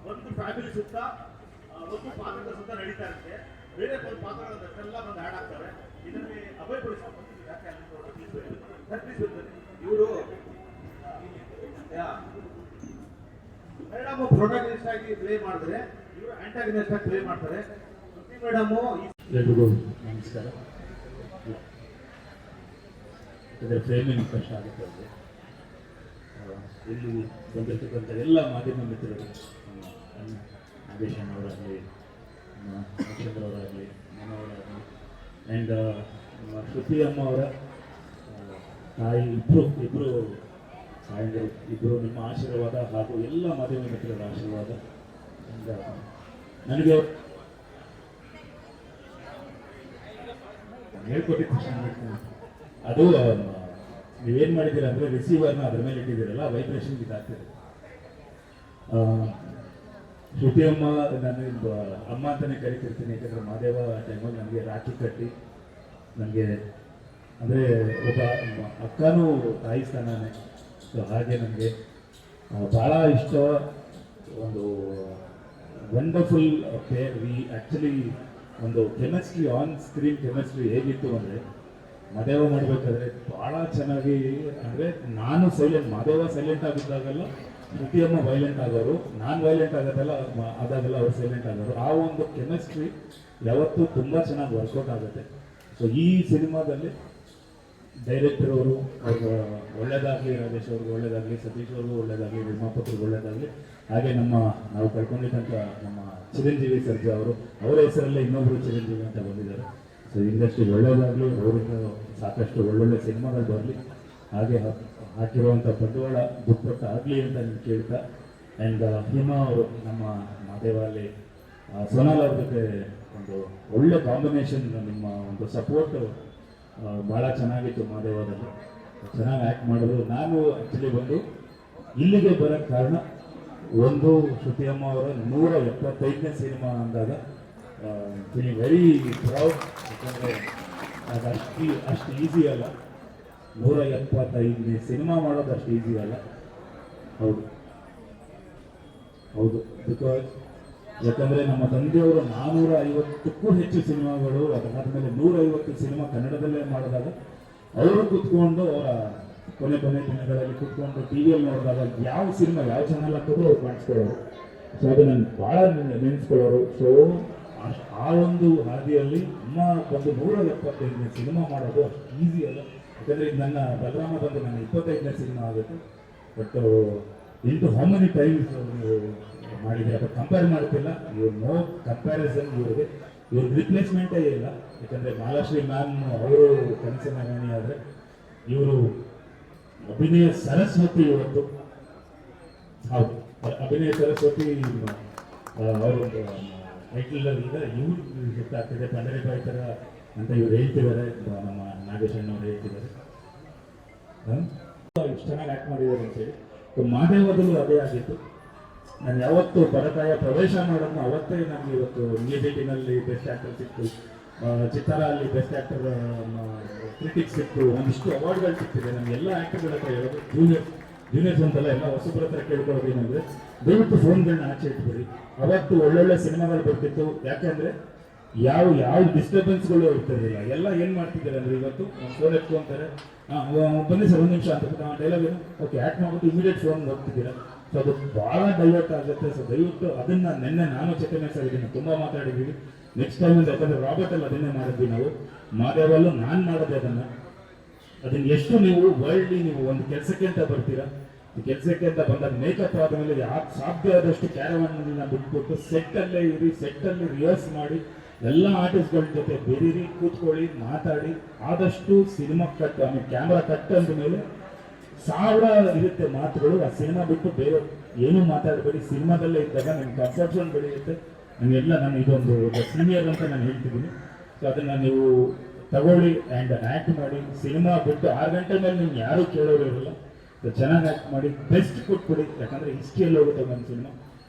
ಒಂದು ಫ್ಯಾಮಿಲಿ ಸುತ್ತ, ಒಂದು ಪಾತ್ರದ ಸುತ್ತ ನಡೀತಾ ಇರುತ್ತೆ. ಬೇರೆ ಒಂದು ಪಾತ್ರಗಳನ್ನೆಲ್ಲ ಬಂದು ಆ್ಯಡ್ ಆಗ್ತವೆ. ಇದರಲ್ಲಿ ಅಭಯ್ ಪುರುಷ ಇವರು ಮೇಡಮ್ ಪ್ರೊಟಾಗನಿಸ್ಟ್ ಆಗಿ ಪ್ಲೇ ಮಾಡಿದ್ರೆ, ಇವರು ಆಂಟಾಗನಿಸ್ಟ್ ಆಗಿ ಪ್ಲೇ ಮಾಡ್ತಾರೆ. ಶ್ರುತಿ ಮೇಡಮು. ಎಲ್ರಿಗೂ ನಮಸ್ಕಾರ. ಇದರ ಫ್ರೇಮಿಂಗ್ ಕಷ್ಟ ಆಗುತ್ತೆ. ಇಲ್ಲಿ ಬಂದಿರ್ತಕ್ಕಂಥ ಎಲ್ಲ ಮಾಧ್ಯಮ ಮಿತ್ರರು, ನಾಗೇಶ್ ಅವರಾಗಲಿ, ನಕ್ಷತ್ರ ಅವರಾಗಲಿ, ಮನೋವರಾಗಲಿ, ಆ್ಯಂಡ್ ಶ್ರುತಿ ಅಮ್ಮ ಅವರ ತಾಯಿ ಇಬ್ಬರು ತಾಯಂದಿರು ಇಬ್ಬರು, ನಿಮ್ಮ ಆಶೀರ್ವಾದ ಹಾಗೂ ಎಲ್ಲ ಮಾಧ್ಯಮ ಮಿತ್ರರ ಆಶೀರ್ವಾದ ನನಗೆ ಹೇಳ್ಕೊಟ್ಟಿದ್ದ ತಕ್ಷಣ ಅದು ನೀವೇನು ಮಾಡಿದ್ದೀರ ಅಂದರೆ ರಿಸೀವರ್ನ ಅದ್ರ ಮೇಲೆ ಇಟ್ಟಿದ್ದೀರಲ್ಲ, ವೈಬ್ರೇಷನ್ ಇದಾಗ್ತಿದೆ. ಶ್ರುತಿ ಅಮ್ಮ ನಾನು ಅಮ್ಮ ಅಂತಲೇ ಕರಿತಿರ್ತೀನಿ, ಯಾಕಂದರೆ ಮಾದೇವ ಟೈಮಲ್ಲಿ ನನಗೆ ರಾಖಿ ಕಟ್ಟಿ ನನಗೆ ಅಂದರೆ ಒಬ್ಬ ಅಕ್ಕನೂ ತಾಯಿ ಸ್ಥಾನನೇ. ಸೊ ಹಾಗೆ ನನಗೆ ಭಾಳ ಇಷ್ಟ. ಒಂದು ವಂಡರ್ಫುಲ್ ಪೇರ್. ವಿ ಆ್ಯಕ್ಚುಲಿ ಒಂದು ಕೆಮಿಸ್ಟ್ರಿ, ಆನ್ ಸ್ಕ್ರೀನ್ ಕೆಮಿಸ್ಟ್ರಿ ಹೇಗಿತ್ತು ಅಂದರೆ, ಮಾದೇವ ಮಾಡಬೇಕಾದ್ರೆ ಭಾಳ ಚೆನ್ನಾಗಿ, ಅಂದರೆ ನಾನು ಸೈಲೆಂಟ್, ಮಾದೇವ ಸೈಲೆಂಟ್ ಆಗಿದ್ದಾಗಲ್ಲ ಶ್ರುತಿಯಮ್ಮ ವೈಲೆಂಟ್ ಆಗೋರು, ನಾನು ವೈಲೆಂಟ್ ಆದಾಗೆಲ್ಲ ಅವ್ರು ಸೈಲೆಂಟ್ ಆಗೋರು. ಆ ಒಂದು ಕೆಮಿಸ್ಟ್ರಿ ಯಾವತ್ತೂ ತುಂಬ ಚೆನ್ನಾಗಿ ವರ್ಕೌಟ್ ಆಗುತ್ತೆ. ಸೊ ಈ ಸಿನಿಮಾದಲ್ಲಿ ಡೈರೆಕ್ಟರ್ ಅವರು ಒಳ್ಳೇದಾಗಲಿ, ರಾಜೇಶ್ ಅವ್ರಿಗೆ ಒಳ್ಳೇದಾಗಲಿ, ಸತೀಶ್ ಅವ್ರಿಗೂ ಒಳ್ಳೇದಾಗಲಿ, ನಿರ್ಮಾಪಕರಿಗೆ ಒಳ್ಳೇದಾಗಲಿ, ಹಾಗೆ ನಾವು ಕಳ್ಕೊಂಡಿದ್ದಂಥ ನಮ್ಮ ಚಿರಂಜೀವಿ ಸರ್ಜಾ ಅವರು, ಅವರ ಹೆಸರಲ್ಲೇ ಇನ್ನೊಬ್ಬರು ಚಿರಂಜೀವಿ ಅಂತ ಬಂದಿದ್ದಾರೆ. ಸೊ ಇಂಡಸ್ಟ್ರಿ ಒಳ್ಳೇದಾಗಲಿ, ಅವ್ರಿಗೆ ಸಾಕಷ್ಟು ಒಳ್ಳೊಳ್ಳೆ ಸಿನಿಮಾಗಳು ಬರಲಿ, ಹಾಗೆ ಹಾಕಿರುವಂಥ ಬಂಡವಾಳ ದುಪ್ಪಟ್ಟು ಆಗಲಿ ಅಂತ ನಾನು ಕೇಳ್ತಾ. ಆ್ಯಂಡ್ ಹಿಮಾ ಅವರು ನಮ್ಮ ಮಾದೇವಲ್ಲಿ ಸೋನಾಲ್ ಅವ್ರ ಜೊತೆ ಒಂದು ಒಳ್ಳೆ ಕಾಂಬಿನೇಷನ್, ನಿಮ್ಮ ಒಂದು ಸಪೋರ್ಟು ಭಾಳ ಚೆನ್ನಾಗಿತ್ತು. ಮಾದೇವದಲ್ಲಿ ಚೆನ್ನಾಗಿ ಆ್ಯಕ್ಟ್ ಮಾಡಿದ್ರು. ನಾನು ಆ್ಯಕ್ಚುಲಿ ಬಂದು ಇಲ್ಲಿಗೆ ಬರೋಕ್ಕೆ ಕಾರಣ, ಒಂದು ಶ್ರುತಿಯಮ್ಮ ಅವರ 175ನೇ ಸಿನಿಮಾ ಅಂದಾಗ ಫೀಲಿಂಗ್ ವೆರಿ ಪ್ರೌಡ್. ಯಾಕಂದರೆ ಅದು ಅಷ್ಟು ಈಸಿ ಅಲ್ಲ, 175ನೇ ಸಿನಿಮಾ ಮಾಡೋದು ಅಷ್ಟು ಈಸಿ ಅಲ್ಲ. ಹೌದು ಬಿಕಾಸ್ ಯಾಕಂದರೆ ನಮ್ಮ ತಂದೆಯವರು 450ಕ್ಕೂ ಹೆಚ್ಚು ಸಿನಿಮಾಗಳು, ಅದಾದಮೇಲೆ 150 ಸಿನಿಮಾ ಕನ್ನಡದಲ್ಲೇ ಮಾಡಿದಾಗ ಅವರು ಕೂತ್ಕೊಂಡು, ಅವರ ಕೊನೆ ದಿನಗಳಲ್ಲಿ ಕೂತ್ಕೊಂಡು ಟಿ ವಿಯಲ್ಲಿ ನೋಡಿದಾಗ ಯಾವ ಸಿನಿಮಾ ಯಾವ ಚಾನಲ್ ಹಾಕಿದ್ರು ಅವ್ರು ಕಾಣಿಸ್ಕೊಳ್ಳೋರು. ಸೊ ಅದು ನಾನು ಭಾಳ ನೆನೆಸ್ಕೊಳ್ಳೋರು. ಸೊ ಆ ಒಂದು ಹಾದಿಯಲ್ಲಿ ಅಮ್ಮ ಬಂದು 175ನೇ ಸಿನಿಮಾ ಮಾಡೋದು ಅಷ್ಟು ಈಸಿ ಅಲ್ಲ. ಯಾಕಂದರೆ ಇದು ನನ್ನ ಬಲರಾಮ ಬಂದು ನನ್ನ 25ನೇ ಸಿನಿಮಾ ಆಗುತ್ತೆ. But into how many times ಮಾಡಿದೆ ಅದು ಕಂಪೇರ್ ಮಾಡ್ತಿಲ್ಲ. ಇವ್ರು ನೋ ಕಂಪ್ಯಾರಿಸನ್, ಇವ್ರಿಗೆ ರಿಪ್ಲೇಸ್ಮೆಂಟೇ ಇಲ್ಲ. ಯಾಕಂದರೆ ಮಾಲಾಶ್ರೀ ಮ್ಯಾಮ್ ಅವರು ಕನಸಿನ ರಾಣಿ ಆದರೆ, ಇವರು ಅಭಿನಯ ಸರಸ್ವತಿ. ಇವತ್ತು ಹೌದು, ಅಭಿನಯ ಸರಸ್ವತಿ ಅವರು ಟೈಟಲ್ ಈಗ ಇವ್ರು ಗೊತ್ತಾಗ್ತಿದೆ, ಪಂಡರಿಬಾಯಿ ಥರ ಅಂತ ಇವ್ರು ಹೇಳ್ತಿದ್ದಾರೆ, ನಮ್ಮ ನಾಗೇಶ್ ಅಣ್ಣವ್ರು ಹೇಳ್ತಿದ್ದಾರೆ. ಇಷ್ಟು ಚೆನ್ನಾಗಿ ಆ್ಯಕ್ಟ್ ಮಾಡಿದ್ದಾರೆ ಅಂತೇಳಿ. ಮಾದೇವದಲ್ಲೂ ಅದೇ ಆಗಿತ್ತು. ನಾನು ಯಾವತ್ತು ಪರಕಾಯ ಪ್ರವೇಶ ಮಾಡೋದು ಅವತ್ತೇ ನನಗೆ ಇವತ್ತು ಮ್ಯೂಸಿಕಿನಲ್ಲಿ ಬೆಸ್ಟ್ ಆ್ಯಕ್ಟರ್ ಸಿಕ್ತು, ಚಿತ್ತಾರ ಅಲ್ಲಿ ಬೆಸ್ಟ್ ಆ್ಯಕ್ಟರ್ ಕ್ರಿಟಿಕ್ಸ್ ಸಿಕ್ತು, ಒಂದಿಷ್ಟು ಅವಾರ್ಡ್ಗಳು ಸಿಕ್ತಿದೆ. ನನಗೆ ಎಲ್ಲ ಆ್ಯಕ್ಟರ್ಗಳ ಹತ್ರ ಹೇಳೋದು, ಜೂನಿಯರ್ಸ್ ಅಂತಲ್ಲ, ಎಲ್ಲ ಹೊಸಬ್ರ ಹತ್ರ ಕೇಳ್ಕೊಳ್ಳೋದು ಏನಂದರೆ, ದಯವಿಟ್ಟು ಫೋನ್ಗಳನ್ನ ಆಚೆ ಇಟ್ಬಿಡಿ. ಅವತ್ತು ಒಳ್ಳೊಳ್ಳೆ ಸಿನಿಮಾಗಳು ಬರ್ತಿತ್ತು. ಯಾಕೆಂದರೆ ಯಾವ ಡಿಸ್ಟರ್ಬೆನ್ಸ್ಗಳು ಇರ್ತಿರಲಿಲ್ಲ. ಎಲ್ಲ ಏನು ಮಾಡ್ತಿದ್ದಾರೆ ಅಂದರೆ, ಇವತ್ತು ಫೋನ್ ಎತ್ಕೊಂತಾರೆ, ಬನ್ನಿ ಸರ್ 1 ನಿಮಿಷ ಅಂತ ಡೈಲಾಗ್ ಏನು, ಓಕೆ ಆ್ಯಕ್ಟ್ ಮಾಡ್ಬಿಟ್ಟು ಇಮಿಡಿಯೇಟ್ ಫೋನ್ ಹೋಗ್ತಿದ್ದೀರಾ. ಸೊ ಅದು ಭಾಳ ಡೈವರ್ಟ್ ಆಗುತ್ತೆ. ಸೊ ದಯವಿಟ್ಟು ಅದನ್ನು ನಿನ್ನೆ ನಾನು ಚೆಕಮೇಸ್ ಆಗಿದ್ದೀನಿ, ತುಂಬ ಮಾತಾಡಿದ್ದೀವಿ. ನೆಕ್ಸ್ಟ್ ಟೈಮಿಂದ, ಯಾಕಂದರೆ ರಾಬರ್ಟಲ್ಲಿ ಅದನ್ನೇ ಮಾಡಿದ್ವಿ ನಾವು, ಮಾದೇವಲ್ಲೂ ನಾನು ಮಾಡೋದೇ ಅದನ್ನು ಎಷ್ಟು ನೀವು ವರ್ಲ್ಡ್ಲಿ ನೀವು ಒಂದು ಕೆಲಸಕ್ಕೆ ಅಂತ ಬರ್ತೀರಾ, ಕೆಲಸಕ್ಕೆ ಅಂತ ಬಂದಾಗ ಮೇಕಪ್ ಆದಮೇಲೆ ಸಾಧ್ಯ ಆದಷ್ಟು ಕ್ಯಾರವಾನ್ನ ಬಿಟ್ಬಿಟ್ಟು ಸೆಟ್ಟಲ್ಲೇ ಇರಿ, ಸೆಟ್ಟಲ್ಲಿ ರಿಹರ್ಸ್ ಮಾಡಿ, ಎಲ್ಲ ಆರ್ಟಿಸ್ಟ್ಗಳ ಜೊತೆ ಬೆರೀರಿ, ಕೂತ್ಕೊಳ್ಳಿ, ಮಾತಾಡಿ. ಆದಷ್ಟು ಸಿನಿಮಾ ಕಟ್, ಆಮೇಲೆ ಕ್ಯಾಮ್ರಾ ಕಟ್ ಅಂದ ಮೇಲೆ 1000 ಇರುತ್ತೆ ಮಾತುಗಳು. ಆ ಸಿನಿಮಾ ಬಿಟ್ಟು ಬೇರೆ ಏನೂ ಮಾತಾಡಬೇಡಿ. ಸಿನಿಮಾದಲ್ಲೇ ಇದ್ದಾಗ ನಿಮ್ಮ ಕಂಫರ್ಟ್ ಝೋನ್ ಬೆಳೆಯುತ್ತೆ. ನಾನು ಇದೊಂದು ಸೀನಿಯರ್ ಅಂತ ನಾನು ಹೇಳ್ತಿದ್ದೀನಿ. ಸೊ ಅದನ್ನು ನೀವು ತಗೊಳ್ಳಿ ಆ್ಯಂಡ್ ಆ್ಯಕ್ಟ್ ಮಾಡಿ. ಸಿನಿಮಾ ಬಿಟ್ಟು 6 ಗಂಟೆ ಮೇಲೆ ನಿಮ್ಗೆ ಯಾರೂ ಕೇಳೋರು ಇರಲ್ಲ. ಸೊ ಚೆನ್ನಾಗಿ ಆ್ಯಕ್ಟ್ ಮಾಡಿ, ಬೆಸ್ಟ್ ಕೊಟ್ಬಿಡಿ. ಯಾಕಂದರೆ ಹಿಸ್ಟ್ರಿಯಲ್ಲಿ ಹೋಗುತ್ತೆ ಒಂದು ಸಿನಿಮಾ.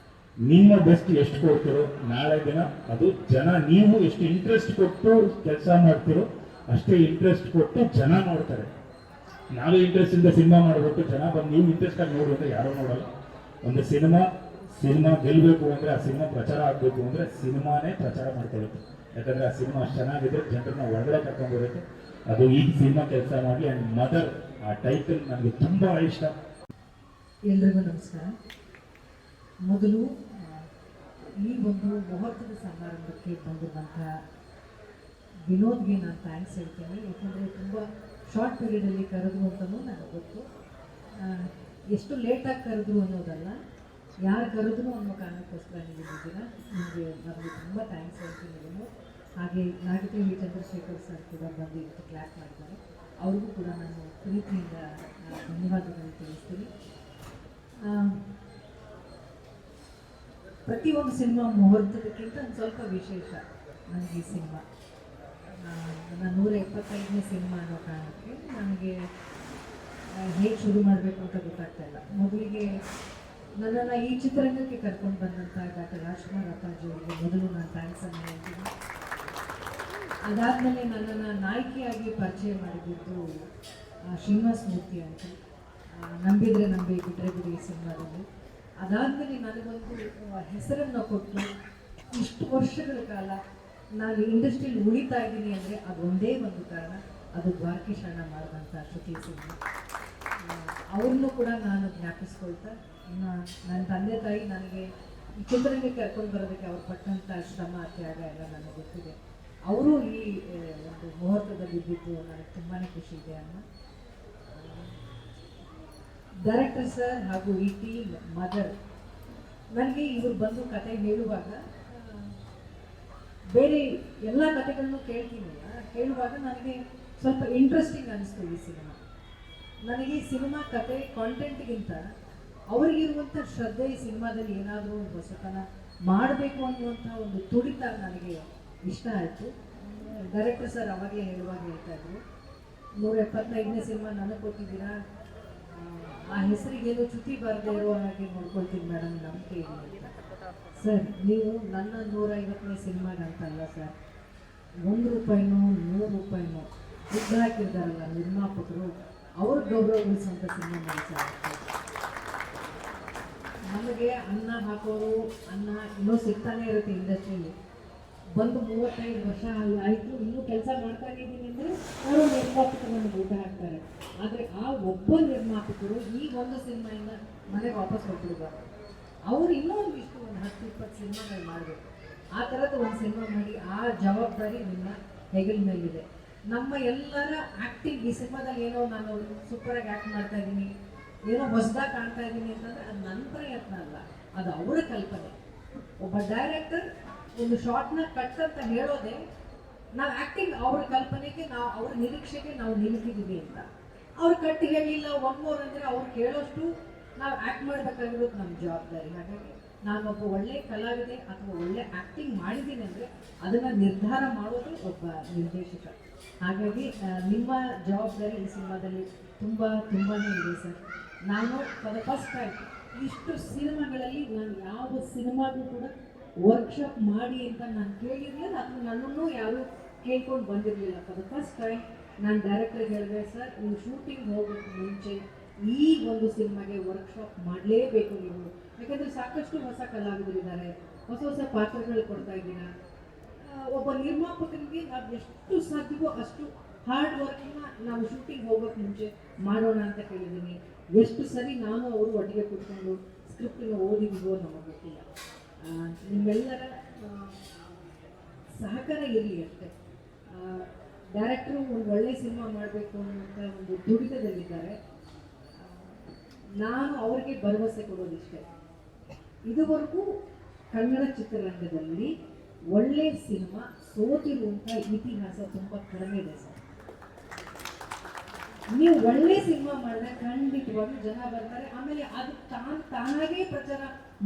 ನಿಮ್ಮ ಬೆಸ್ಟ್ ಎಷ್ಟು ಕೊಡ್ತೀರೋ ನಾಳೆ ದಿನ ಅದು ಜನ, ನೀವು ಎಷ್ಟು ಇಂಟ್ರೆಸ್ಟ್ ಕೊಟ್ಟು ಕೆಲಸ ಮಾಡ್ತೀರೋ ಅಷ್ಟೇ ಇಂಟ್ರೆಸ್ಟ್ ಕೊಟ್ಟು ಜನ ನೋಡ್ತಾರೆ. ನಾವೇ ಇಂಟ್ರೆಸ್ಟಿಂದ ಸಿನಿಮಾ ಮಾಡಬೇಕು, ಜನ ಬಂದು ನೀವು ಇಂಟ್ರೆಸ್ಟಾಗಿ ನೋಡು ಅಂತ ಯಾರೂ ನೋಡಲ್ಲ. ಒಂದು ಸಿನಿಮಾ ಗೆಲ್ಲಬೇಕು ಅಂದರೆ, ಆ ಸಿನಿಮಾ ಪ್ರಚಾರ ಆಗಬೇಕು ಅಂದರೆ ಸಿನಿಮಾನೇ ಪ್ರಚಾರ ಮಾಡ್ಕೊಳ್ಳುತ್ತೆ. ಯಾಕಂದರೆ ಆ ಸಿನಿಮಾ ಅಷ್ಟು ಚೆನ್ನಾಗಿದೆ, ಜನರನ್ನ ಒಳಗಡೆ ಕರ್ಕೊಂಡ್ಬರುತ್ತೆ. ಅದು ಈ ಸಿನಿಮಾ ಕೆಲಸ ಮಾಡಲಿ. ಆ್ಯಂಡ್ ಮದರ್ ಆ ಟೈಟಲ್ ನನಗೆ ತುಂಬ ಇಷ್ಟ. ಎಲ್ರಿಗೂ ನಮಸ್ಕಾರ. ಮೊದಲು ಈ ಒಂದು ಮುಹೂರ್ತದ ಸಮಾರಂಭಕ್ಕೆ ಬಂದಿರುವಂಥ ವಿನೋದ್ಗೆ ನಾನು ಥ್ಯಾಂಕ್ಸ್ ಹೇಳ್ತೇನೆ. ಯಾಕಂದರೆ ತುಂಬ ಶಾರ್ಟ್ ಪೀರಿಯಡಲ್ಲಿ ಕರೆದ್ರು ಅಂತಲೂ ನನಗೆ ಗೊತ್ತು. ಎಷ್ಟು ಲೇಟಾಗಿ ಕರೆದ್ರು ಅನ್ನೋದಲ್ಲ, ಯಾರು ಕರೆದ್ರು ಅನ್ನೋ ಕಾರಣಕ್ಕೋಸ್ಕರ ನೀವು ಇದ್ದೀರಾ. ನಿಮಗೆ ಮೊದಲು ತುಂಬ ಥ್ಯಾಂಕ್ಸ್ ಹೇಳ್ತೀನಿ ವಿನೋದ್. ಹಾಗೆ ನಾಗತಿವಿ ಚಂದ್ರಶೇಖರ್ ಸರ್ ಕೂಡ ಬಂದು ಇವತ್ತು ಕ್ಲಾಪ್ ಮಾಡಿದ್ದಾರೆ. ಅವ್ರಿಗೂ ಕೂಡ ನಾನು ಪ್ರೀತಿಯಿಂದ ಧನ್ಯವಾದಗಳನ್ನು ತಿಳಿಸ್ತೀನಿ. ಪ್ರತಿಯೊಂದು ಸಿನಿಮಾ ಮುಹೂರ್ತದಕ್ಕಿಂತ ಒಂದು ಸ್ವಲ್ಪ ವಿಶೇಷ ನನಗೆ ಈ ಸಿನಿಮಾ. ನನ್ನ 175ನೇ ಸಿನಿಮಾ ಅನ್ನೋ ಕಾರಣಕ್ಕೆ ನನಗೆ ಹೇಗೆ ಶುರು ಮಾಡಬೇಕು ಅಂತ ಗೊತ್ತಾಗ್ತಾ ಇಲ್ಲ. ಮೊದಲಿಗೆ ನನ್ನನ್ನು ಈ ಚಿತ್ರರಂಗಕ್ಕೆ ಕರ್ಕೊಂಡು ಬಂದಂಥ ಡಾಕ್ಟರ್ ರಾಜ್ಕುಮಾರ್ ಅಪ್ಪಾಜಿ ಅವರಿಗೆ ಮೊದಲು ನಾನು ಥ್ಯಾಂಕ್ಸನ್ನು ಹೇಳ್ತೀನಿ. ಅದಾದಮೇಲೆ ನನ್ನನ್ನು ನಾಯಕಿಯಾಗಿ ಪರಿಚಯ ಮಾಡಿದ್ದು ಶ್ರೀನಿವಾಸ ಮೂರ್ತಿ ಅಂತ, ನಂಬಿದರೆ ನಂಬಿ ಬಿಟ್ಟರೆ ಬಿಡಿ ಈ ಸಿನಿಮಾದಲ್ಲಿ. ಅದಾದಮೇಲೆ ನನಗೊಂದು ಹೆಸರನ್ನು ಕೊಟ್ಟು ಇಷ್ಟು ವರ್ಷಗಳ ಕಾಲ ನಾನು ಇಂಡಸ್ಟ್ರಿಯಲ್ಲಿ ಉಳಿತಾ ಇದ್ದೀನಿ ಅಂದರೆ ಅದು ಒಂದೇ ಒಂದು ಕಾರಣ, ಅದು ದ್ವಾರಕೀಶ್ ಅಣ್ಣ ಮಾಡಿದಂಥ ಶ್ರುತಿ ಸಿನಿಮಾ. ಅವ್ರನ್ನೂ ಕೂಡ ನಾನು ಜ್ಞಾಪಿಸ್ಕೊಳ್ತಾ, ಇನ್ನು ನನ್ನ ತಂದೆ ತಾಯಿ ನನಗೆ ಈ ಚಿತ್ರರಂಗಕ್ಕೆ ಕರ್ಕೊಂಡು ಬರೋದಕ್ಕೆ ಅವ್ರು ಪಟ್ಟಂಥ ಶ್ರಮ ತ್ಯಾಗ ಎಲ್ಲ ನನಗೆ ಗೊತ್ತಿದೆ. ಅವರು ಈ ಒಂದು ಮುಹೂರ್ತದಲ್ಲಿ ಇದ್ದಿದ್ದು ನನಗೆ ತುಂಬಾ ಖುಷಿ ಇದೆ ಅಮ್ಮ. ಡೈರೆಕ್ಟರ್ ಸರ್ ಹಾಗೂ ಈ ಟೀಮ್ ಮದರ್, ನನಗೆ ಇವರು ಬಂದು ಕತೆ ಹೇಳುವಾಗ ಬೇರೆ ಎಲ್ಲ ಕತೆಗಳನ್ನು ಕೇಳುವಾಗ ನನಗೆ ಸ್ವಲ್ಪ ಇಂಟ್ರೆಸ್ಟಿಂಗ್ ಅನಿಸ್ತು ಈ ಸಿನಿಮಾ. ನನಗೆ ಈ ಸಿನಿಮಾ ಕತೆ ಕಾಂಟೆಂಟ್ಗಿಂತ ಅವರಿಗಿರುವಂಥ ಶ್ರದ್ಧೆ ಈ ಸಿನಿಮಾದಲ್ಲಿ ಏನಾದರೂ ಒಂದು ಹೊಸತನ ಮಾಡಬೇಕು ಅನ್ನುವಂಥ ಒಂದು ತುಡಿತ ನನಗೆ ಇಷ್ಟ ಆಯಿತು. ಡೈರೆಕ್ಟರ್ ಸರ್ ಅವಾಗಲೇ ಹೇಳುವಾಗ ಹೇಳ್ತಾ ಇದ್ರು, 175ನೇ ಸಿನಿಮಾ ನನಗೆ ಕೊಟ್ಟಿದ್ದೀರಾ, ಆ ಹೆಸರಿಗೇನು ಚ್ಯುತಿ ಬರದೇ ಇರೋ ಹಾಗೆ ನೋಡ್ಕೊಳ್ತೀನಿ ಮೇಡಮ್, ನಂಬಿಕೆ ಇಲ್ಲ ಅಂತ. ಸರ್, ನೀವು ನನ್ನ 150ನೇ ಸಿನಿಮಾಗಂತಲ್ಲ ಸರ್, 1 ರೂಪಾಯಿನೋ 100 ರೂಪಾಯಿನೋ ದುಡ್ಡು ಹಾಕಿರ್ತಾರಲ್ಲ ನಿರ್ಮಾಪಕರು, ಅವ್ರ ಗೌರವ ಉಳಿಸುವಂಥ ಸಿನಿಮಾ ಮಾಡಿ ಸರ್. ನಮಗೆ ಅನ್ನ ಹಾಕೋರು ಅನ್ನ ಇನ್ನೂ ಸಿಗ್ತಾನೆ ಇರುತ್ತೆ ಇಂಡಸ್ಟ್ರಿಯಲ್ಲಿ. ಬಂದು 35 ವರ್ಷ ಆಯಿತು, ಇನ್ನೂ ಕೆಲಸ ಮಾಡ್ತಾ ಇದ್ದೀನಿ ಅಂದರೆ ಅವರು ನಿರ್ಮಾಪಕರು ನಮಗೆ ಊಟ ಹಾಕ್ತಾರೆ. ಆದರೆ ಆ ಒಬ್ಬ ನಿರ್ಮಾಪಕರು ಈ ಒಂದು ಸಿನಿಮಾಯಿಂದ ಮನೆಗೆ ವಾಪಸ್ ಹೋಗ್ಬಿಡ್ಬಾರ್ದು. ಅವರು ಇನ್ನೂ ಒಂದು 10-20 ಸಿನಿಮಾಗಳು ಮಾಡಬೇಕು. ಆ ಥರದ ಒಂದು ಸಿನಿಮಾ ಮಾಡಿ ಆ ಜವಾಬ್ದಾರಿ ನಿಮ್ಮ ಹೆಗಲ ಮೇಲಿದೆ. ನಮ್ಮ ಎಲ್ಲರ ಆ್ಯಕ್ಟಿಂಗ್ ಈ ಸಿನಿಮಾದಲ್ಲಿ ಏನೋ ನಾನು ಸೂಪರಾಗಿ ಆ್ಯಕ್ಟ್ ಮಾಡ್ತಾ ಇದ್ದೀನಿ, ಏನೋ ಹೊಸದಾಗಿ ಕಾಣ್ತಾ ಇದ್ದೀನಿ ಅಂತಂದರೆ ಅದು ನನ್ನ ಪ್ರಯತ್ನ ಅಲ್ಲ, ಅದು ಅವರ ಕಲ್ಪನೆ. ಒಬ್ಬ ಡೈರೆಕ್ಟರ್ ಒಂದು ಶಾರ್ಟ್ನ ಕಟ್ ಅಂತ ಹೇಳೋದೆ ನಾವು ಆ್ಯಕ್ಟಿಂಗ್ ಅವ್ರ ಕಲ್ಪನೆಗೆ, ನಾವು ಅವ್ರ ನಿರೀಕ್ಷೆಗೆ ನಾವು ನಿಲ್ತಿದ್ದೀವಿ ಅಂತ. ಅವ್ರು ಕಟ್ ಹೇಳಿಲ್ಲ 1 more ಅಂದರೆ ಅವ್ರು ಕೇಳೋಷ್ಟು ನಾವು ಆ್ಯಕ್ಟ್ ಮಾಡಬೇಕಾಗಿರೋದು ನಮ್ಮ ಜವಾಬ್ದಾರಿ. ಹಾಗಾಗಿ ನಾನೊಬ್ಬ ಒಳ್ಳೆ ಕಲಾವಿದೆ ಅಥವಾ ಒಳ್ಳೆ ಆ್ಯಕ್ಟಿಂಗ್ ಮಾಡಿದ್ದೀನಿ ಅಂದರೆ ಅದನ್ನು ನಿರ್ಧಾರ ಮಾಡೋದು ಒಬ್ಬ ನಿರ್ದೇಶಕ. ಹಾಗಾಗಿ ನಿಮ್ಮ ಜವಾಬ್ದಾರಿ ಈ ಸಿನಿಮಾದಲ್ಲಿ ತುಂಬಾ ಇದೆ ಸರ್. ನಾನು ಫಾರ್ ದ ಫಸ್ಟ್ ಟೈಮ್ ಇಷ್ಟು ಸಿನಿಮಾಗಳಲ್ಲಿ ನಾನು ಯಾವ ಸಿನಿಮಾಗೂ ಕೂಡ ವರ್ಕ್ಶಾಪ್ ಮಾಡಿ ಅಂತ ನಾನು ಕೇಳಿರಲಿಲ್ಲ, ಅಥವಾ ನನ್ನನ್ನು ಯಾರೂ ಕೇಳ್ಕೊಂಡು ಬಂದಿರಲಿಲ್ಲ. ಫಾರ್ ದ ಫಸ್ಟ್ ಟೈಮ್ ನಾನು ಡೈರೆಕ್ಟರ್ಗೆ ಹೇಳಿದೆ, ಸರ್ ನೀವು ಶೂಟಿಂಗ್ ಹೋಗೋಕ್ಕೆ ಮುಂಚೆ ಈ ಒಂದು ಸಿನಿಮಾಗೆ ವರ್ಕ್ಶಾಪ್ ಮಾಡಲೇಬೇಕು ನೀವು, ಯಾಕಂದರೆ ಸಾಕಷ್ಟು ಹೊಸ ಕಲಾವಿದರಿದ್ದಾರೆ, ಹೊಸ ಪಾತ್ರಗಳು ಕೊಡ್ತಾ ಇದ್ದೀರಾ. ಒಬ್ಬ ನಿರ್ಮಾಪಕರಿಗೆ ನಾವು ಎಷ್ಟು ಸಾಧ್ಯವೋ ಅಷ್ಟು ಹಾರ್ಡ್ ವರ್ಕ್ನ ನಾವು ಶೂಟಿಂಗ್ ಹೋಗೋಕ್ಕೆ ಮುಂಚೆ ಮಾಡೋಣ ಅಂತ ಕೇಳಿದ್ದೀನಿ. ಎಷ್ಟು ಸರಿ ನಾನು ಅವರು ಒಟ್ಟಿಗೆ ಕೂತ್ಕೊಂಡು ಸ್ಕ್ರಿಪ್ಟನ್ನು ಓದಿದ್ವೋ ನಮಗೆ ಗೊತ್ತಿಲ್ಲ. ನಿಮ್ಮೆಲ್ಲರ ಸಹಕಾರ ಇರಲಿ ಅಷ್ಟೇ. ಡೈರೆಕ್ಟ್ರು ಒಂದು ಒಳ್ಳೆಯ ಸಿನಿಮಾ ಮಾಡಬೇಕು ಅನ್ನುವಂಥ ಒಂದು ತುಡಿತದಲ್ಲಿದ್ದಾರೆ. ನಾನು ಅವರಿಗೆ ಭರವಸೆ ಕೊಡೋದಿಷ್ಟೇ, ಇದುವರೆಗೂ ಕನ್ನಡ ಚಿತ್ರರಂಗದಲ್ಲಿ ಒಳ್ಳೆಯ ಸಿನಿಮಾ ಸೋತಿರುವಂಥ ಇತಿಹಾಸ ತುಂಬ ಕಡಿಮೆ ಇದೆ ಸರ್. ನೀವು ಒಳ್ಳೆ ಸಿನಿಮಾ ಮಾಡಿದ್ರೆ ಖಂಡಿತವಾಗಿ ಜನ ಬರ್ತಾರೆ, ಆಮೇಲೆ ಅದು ತಾನಾಗೇ ಪ್ರಚಾರ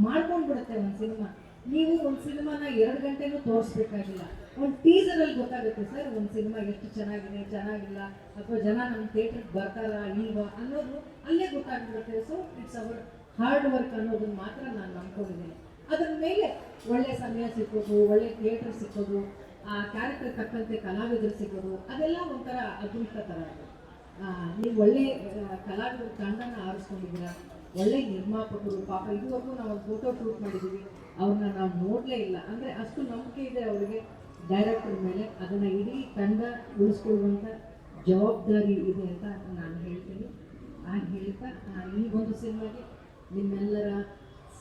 ಮಾಡ್ಕೊಂಡು ಬಿಡುತ್ತೆ ಒಂದು ಸಿನಿಮಾ. ನೀವು ಒಂದು ಸಿನಿಮಾನ 2 ಗಂಟೆನೂ ತೋರಿಸ್ಬೇಕಾಗಿಲ್ಲ, ಒಂದು ಟೀಸರಲ್ಲಿ ಗೊತ್ತಾಗುತ್ತೆ ಸರ್ ಒಂದು ಸಿನಿಮಾ ಎಷ್ಟು ಚೆನ್ನಾಗಿದೆ ಚೆನ್ನಾಗಿಲ್ಲ, ಅಥವಾ ಜನ ನಮ್ಮ ಥಿಯೇಟ್ರಿಗೆ ಬರ್ತಾರಾ ಇಲ್ವಾ ಅನ್ನೋದು ಅಲ್ಲೇ ಗೊತ್ತಾಗ್ಬಿಡುತ್ತೆ. So it's hour hard work ಅನ್ನೋದನ್ನ ಮಾತ್ರ ನಾನು ನಂಬ್ಕೊಂಡಿದ್ದೀನಿ. ಅದ್ರ ಮೇಲೆ ಒಳ್ಳೆ ಸಮಯ ಸಿಕ್ಕೋದು, ಒಳ್ಳೆ ಥಿಯೇಟರ್ ಸಿಕ್ಕೋದು, ಆ ಕ್ಯಾರೆಕ್ಟರ್ ತಕ್ಕಂತೆ ಕಲಾವಿದರು ಸಿಗೋದು, ಅದೆಲ್ಲ ಒಂಥರ ಅದೃಷ್ಟ ಥರ. ನೀವು ಒಳ್ಳೆ ಕಲಾವಿದರ ತಂಡನ ಆರಿಸ್ಕೊಂಡಿದ್ದೀರಾ, ಒಳ್ಳೆ ನಿರ್ಮಾಪಕರು. ಪಾಪ ಇದುವರೆಗೂ ನಾವು ಒಂದು ಫೋಟೋ ಶೂಟ್ ಮಾಡಿದ್ದೀವಿ, ಅವ್ರನ್ನ ನಾವು ನೋಡಲೇ ಇಲ್ಲ ಅಂದರೆ ಅಷ್ಟು ನಂಬಿಕೆ ಇದೆ ಅವರಿಗೆ ಡೈರೆಕ್ಟರ್ ಮೇಲೆ. ಅದನ್ನು ಇಡೀ ತಂಡ ಉಳಿಸ್ಕೊಳ್ಳುವಂಥ ಜವಾಬ್ದಾರಿ ಇದೆ ಅಂತ ನಾನು ಹೇಳ್ತೀನಿ. ಹೇಳ್ತಾ ಈ ಒಂದು ಸಿನಿಮಾಗೆ ನಿಮ್ಮೆಲ್ಲರ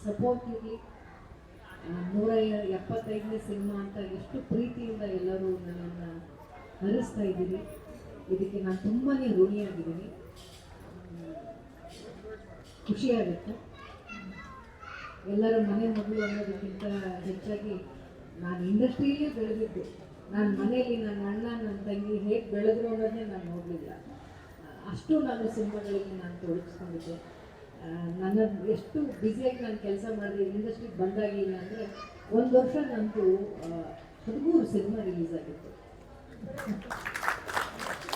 ಸಪೋರ್ಟ್ ಇರಲಿ. 175ನೇ ಸಿನಿಮಾ ಅಂತ ಎಷ್ಟು ಪ್ರೀತಿಯಿಂದ ಎಲ್ಲರೂ ನನ್ನನ್ನು ಹರಿಸ್ತಾ ಇದ್ದೀರಿ, ಇದಕ್ಕೆ ನಾನು ತುಂಬಾ ಋಣಿಯಾಗಿದ್ದೀನಿ. ಖುಷಿಯಾಗುತ್ತೆ. ಎಲ್ಲರ ಮನೆ ಮಗಳು ಅನ್ನೋದಕ್ಕಿಂತ ಹೆಚ್ಚಾಗಿ ನಾನು ಇಂಡಸ್ಟ್ರಿಯಲ್ಲೇ ಬೆಳೆದಿದ್ದು, ನಾನು ಮನೆಯಲ್ಲಿ ನನ್ನ ಅಣ್ಣ ನನ್ನ ತಂಗಿ ಹೇಗೆ ಬೆಳೆದ್ರು ಅನ್ನೋದನ್ನೇ ನಾನು ನೋಡಲಿಲ್ಲ. ಅಷ್ಟು ನಾನು ಸಿನಿಮಾಗಳಲ್ಲಿ ನಾನು ತೊಡಗಿಸ್ಕೊಂಡಿದ್ದೆ. ನನ್ನ ಎಷ್ಟು ಬ್ಯುಸಿಯಾಗಿ ನಾನು ಕೆಲಸ ಮಾಡಿದೆ ಇಂಡಸ್ಟ್ರಿಗೆ ಬಂದಾಗಿಲ್ಲ ಅಂದರೆ 1 ವರ್ಷ ನಂದು 13 ಸಿನಿಮಾ ರಿಲೀಸ್ ಆಗಿತ್ತು.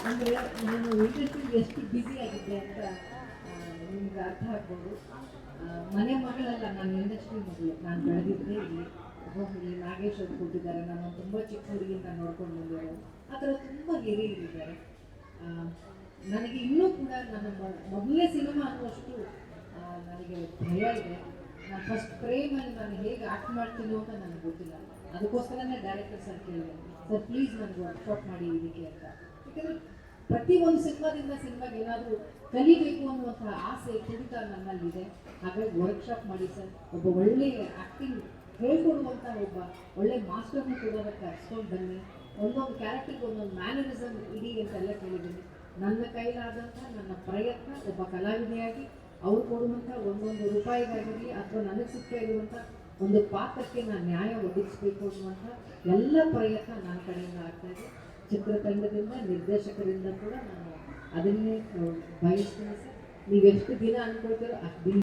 ಅಂದರೆ ನಾನು ಇಂಡಸ್ಟ್ರಿಗೆ ಎಷ್ಟು ಬ್ಯುಸಿ ಆಗಿದ್ದೆ ಅಂತ ನಿಮ್ಗೆ ಅರ್ಥ ಆಗ್ಬೋದು. ಮನೆ ಮಗಳಲ್ಲ, ನಾನು ಇಂಡಸ್ಟ್ರಿ ಮಗಳು. ನಾನು ಬೆಳೆದಿದ್ದೆ ಇಲ್ಲಿ ನಾಗೇಶ್ ಅವ್ರು ಕೊಟ್ಟಿದ್ದಾರೆ, ನಾನು ತುಂಬ ಚಿಕ್ಕ ಹುಡುಗಿಯಿಂದ ನೋಡ್ಕೊಂಡು ಬಂದಿರೋರು. ಆ ಥರ ತುಂಬ ಹಿರಿಯರಿದ್ದಾರೆ. ನನಗೆ ಇನ್ನೂ ಕೂಡ ನನ್ನ ಮೊದಲನೇ ಸಿನಿಮಾ ಅನ್ನುವಷ್ಟು ನನಗೆ ಭಯ ಇದೆ. ನಾನು ಫಸ್ಟ್ ಫ್ರೇಮಲ್ಲಿ ನಾನು ಹೇಗೆ ಆ್ಯಕ್ಟ್ ಮಾಡ್ತೀನೋ ಅಂತ ನನಗೆ ಗೊತ್ತಿಲ್ಲ. ಅದಕ್ಕೋಸ್ಕರನೇ ಡೈರೆಕ್ಟರ್ ಸರ್ ಕೇಳಿದೆ, ಸರ್ ಪ್ಲೀಸ್ ನನಗೆ ವರ್ಕ್ಶಾಪ್ ಮಾಡಿ ಇದಕ್ಕೆ ಅಂತ. ಯಾಕಂದರೆ ಪ್ರತಿಯೊಂದು ಸಿನಿಮಾಗೆ ಏನಾದರೂ ಕಲಿಬೇಕು ಅನ್ನುವಂಥ ಆಸೆ ತುಡಿತ ನನ್ನಲ್ಲಿದೆ. ಹಾಗಾಗಿ ವರ್ಕ್ಶಾಪ್ ಮಾಡಿ ಸರ್, ಒಬ್ಬ ಒಳ್ಳೆ ಆ್ಯಕ್ಟಿಂಗ್ ಹೇಳ್ಕೊಡುವಂಥ ಒಬ್ಬ ಒಳ್ಳೆ ಮಾಸ್ಟರ್ನ ಕೊಡೋದಕ್ಕೆ ಕರ್ಸ್ಕೊಂಡು ಬನ್ನಿ, ಒಂದೊಂದು ಕ್ಯಾರೆಕ್ಟರ್ಗೆ ಒಂದೊಂದು ಮ್ಯಾನರಿಸಮ್ ಇಡಿ ಅಂತೆಲ್ಲ ಕೇಳಿದ್ದೀನಿ. ನನ್ನ ಕೈಲಾದಂಥ ನನ್ನ ಪ್ರಯತ್ನ ಒಬ್ಬ ಕಲಾವಿದೆಯಾಗಿ ಅವ್ರು ಕೊಡುವಂಥ ಒಂದೊಂದು ರೂಪಾಯಿಗಾಗಿರಲಿ ಅಥವಾ ನನಗೆ ಸಿಗ್ತಾ ಇರುವಂಥ ಒಂದು ಪಾತ್ರಕ್ಕೆ ನಾನು ನ್ಯಾಯ ಒದಗಿಸ್ಬೇಕು ಅನ್ನುವಂಥ ಎಲ್ಲ ಪ್ರಯತ್ನ ನನ್ನ ಕಡೆಯಿಂದ ಆಗ್ತಾಯಿದೆ. ಚಿತ್ರತಂಡದಿಂದ ನಿರ್ದೇಶಕರಿಂದ ಕೂಡ ನಾನು ಅದನ್ನೇ ಬಯಸ್ತೀನಿ ಸರ್. ನೀವೆಷ್ಟು ದಿನ ಅಂದ್ಕೊಳ್ತೀರೋ ಅಷ್ಟು ದಿನ